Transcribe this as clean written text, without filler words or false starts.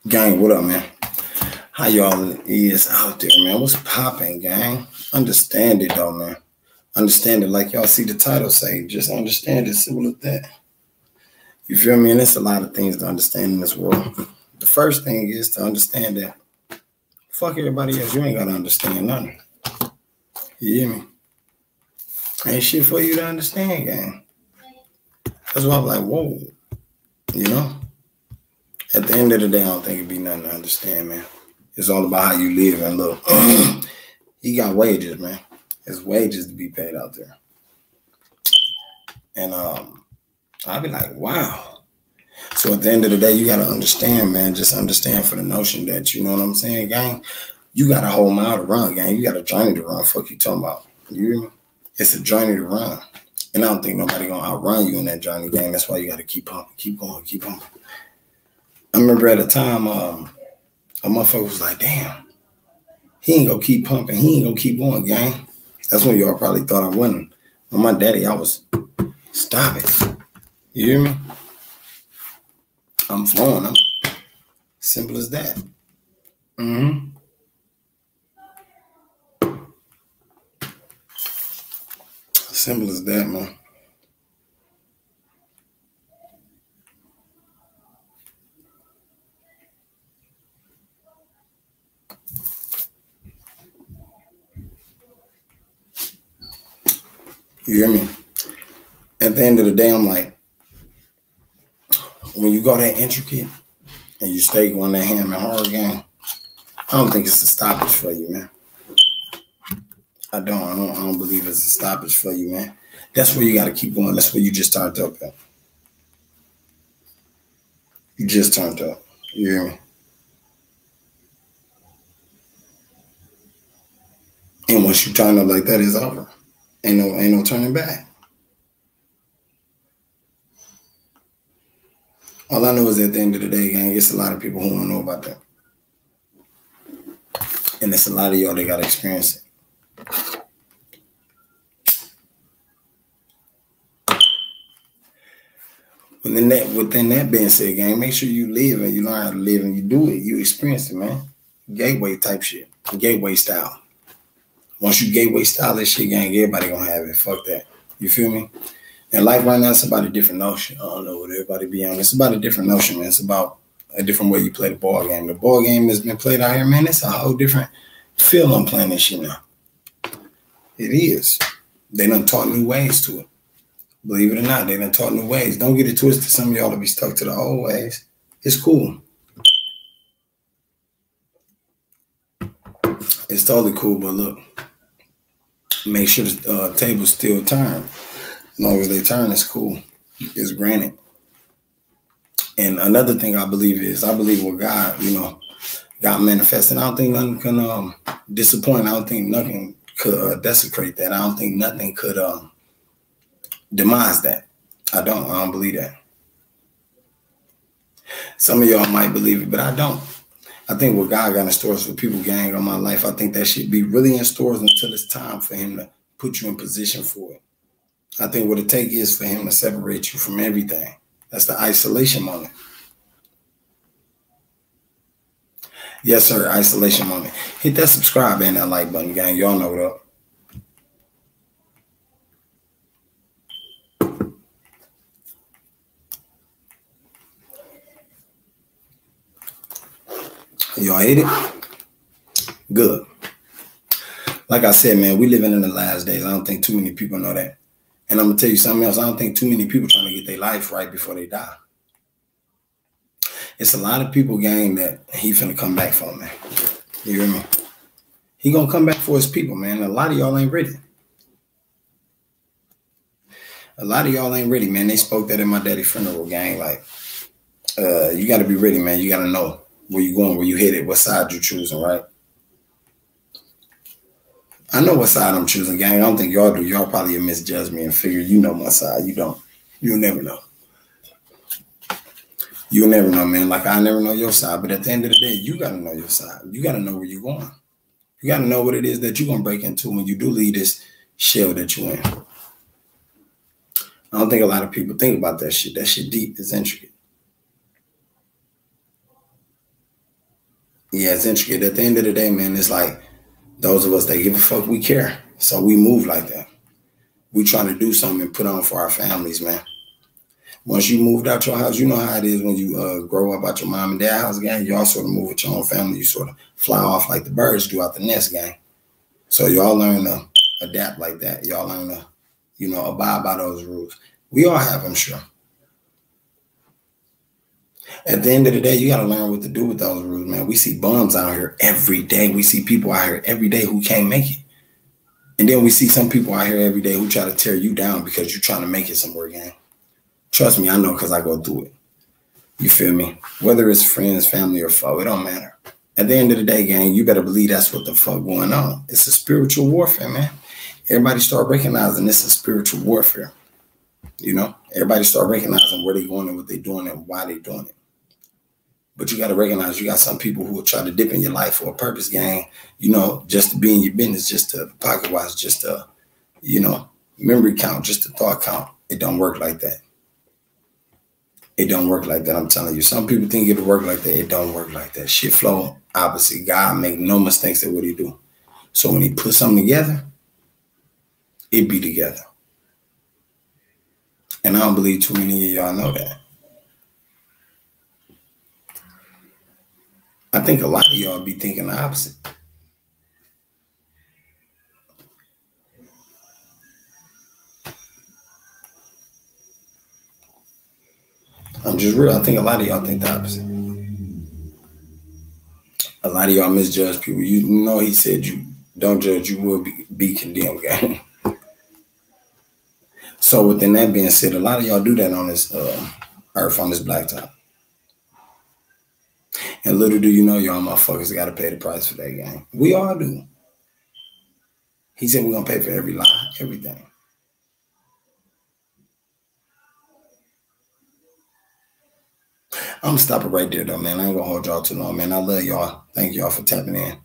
Gang, what up, man? How y'all is out there, man? What's popping, gang? Understand it, though, man. Understand it like y'all see the title say. Just understand it. Simple as that. You feel me? And it's a lot of things to understand in this world. The first thing is to understand that fuck everybody else. You ain't got to understand nothing. You hear me? Ain't shit for you to understand, gang. That's why I'm like, whoa. You know? At the end of the day, I don't think it'd be nothing to understand, man. It's all about how you live and look. He got wages, man. There's wages to be paid out there. And I'll be like, wow. So at the end of the day, you got to understand, man. Just understand for the notion that, you know what I'm saying, gang? You got a whole mile to run, gang. You got a journey to run. Fuck you talking about. You hear me? It's a journey to run. And I don't think nobody going to outrun you in that journey, gang. That's why you got to keep pumping, keep going, keep pumping. I remember at a time, a motherfucker was like, damn, he ain't gonna keep pumping. He ain't gonna keep going, gang. That's when y'all probably thought I wasn't. With my daddy, I was, stop it. You hear me? I'm flowing. I'm simple as that. Simple as that, man. You hear me? At the end of the day, I'm like, when you go that intricate and you stay going that ham and hard game, I don't think it's a stoppage for you, man. I don't believe it's a stoppage for you, man. That's where you got to keep going. That's where you just turned up at. You just turned up. You hear me? And once you turn up like that, it's over. Ain't no turning back. All I know is at the end of the day, gang, it's a lot of people who don't know about that. And it's a lot of y'all that got to experience it. Within that being said, gang, make sure you live and you learn how to live and you do it. You experience it, man. Gateway type shit. Gateway style. Once you gateway style this shit, gang, everybody gonna have it. Fuck that. You feel me? And life right now, it's about a different notion. I don't know what everybody be on. It's about a different notion, man. It's about a different way you play the ball game. The ball game has been played out here, man. It's a whole different feel on playing this shit now. It is. They done taught new ways to it. Believe it or not, they done taught new ways. Don't get it twisted. Some of y'all to be stuck to the old ways. It's cool. It's totally cool, but look, make sure the tables still turn. As long as they turn, it's cool. It's granted. And another thing I believe with God, you know, God manifested. I don't think nothing can disappoint. I don't think nothing could desecrate that. I don't think nothing could demise that. I don't believe that. Some of y'all might believe it, but I don't. I think what God got in stores for people, gang, on my life, I think that should be really in stores until it's time for him to put you in position for it. I think what it takes is for him to separate you from everything. That's the isolation moment. Yes, sir, isolation moment. Hit that subscribe and that like button, gang. Y'all know what up. Y'all hate it? Good. Like I said, man, we living in the last days. I don't think too many people know that. And I'm going to tell you something else. I don't think too many people trying to get their life right before they die. It's a lot of people, gang, that he finna come back for, man. You hear me? He gonna come back for his people, man. A lot of y'all ain't ready. A lot of y'all ain't ready, man. They spoke that in my daddy's funeral, gang. Like, you got to be ready, man. You got to know where you going, where you headed, what side you choosing, right? I know what side I'm choosing, gang. I don't think y'all do. Y'all probably misjudge me and figure you know my side. You don't. You'll never know. You'll never know, man. Like I never know your side. But at the end of the day, you got to know your side. You got to know where you're going. You got to know what it is that you're going to break into when you do leave this shell that you're in. I don't think a lot of people think about that shit. That shit deep. It's intricate. Yeah, it's intricate. At the end of the day, man, it's like those of us that give a fuck, we care. So we move like that. We trying to do something and put on for our families, man. Once you moved out your house, you know how it is when you grow up out your mom and dad house, gang. Y'all sort of move with your own family. You sort of fly off like the birds do out the nest, gang. So y'all learn to adapt like that. Y'all learn to, abide by those rules. We all have them, sure. At the end of the day, you got to learn what to do with those rules, man. We see bums out here every day. We see people out here every day who can't make it. And then we see some people out here every day who try to tear you down because you're trying to make it somewhere, gang. Trust me, I know because I go through it. You feel me? Whether it's friends, family, or foe, it don't matter. At the end of the day, gang, you better believe that's what the fuck going on. It's a spiritual warfare, man. Everybody start recognizing this is spiritual warfare. Everybody start recognizing where they're going and what they're doing and why they're doing it. But you got to recognize you got some people who will try to dip in your life for a purpose, gang, just to be in your business, just to pocket watch, just to, memory count, just to thought count. It don't work like that. It don't work like that. I'm telling you. Some people think it'll work like that. It don't work like that. Shit flow opposite. God make no mistakes at what he do. So when he put something together, it be together. And I don't believe too many of y'all know that. I think a lot of y'all be thinking the opposite. I'm just real. I think a lot of y'all think the opposite. A lot of y'all misjudge people. You know he said you don't judge, you will be condemned, gang. So within that being said, a lot of y'all do that on this earth, on this blacktop. And little do you know, y'all motherfuckers got to pay the price for that, gang. We all do. He said we're going to pay for every lie, everything. I'm going to stop it right there, though, man. I ain't going to hold y'all too long, man. I love y'all. Thank y'all for tapping in.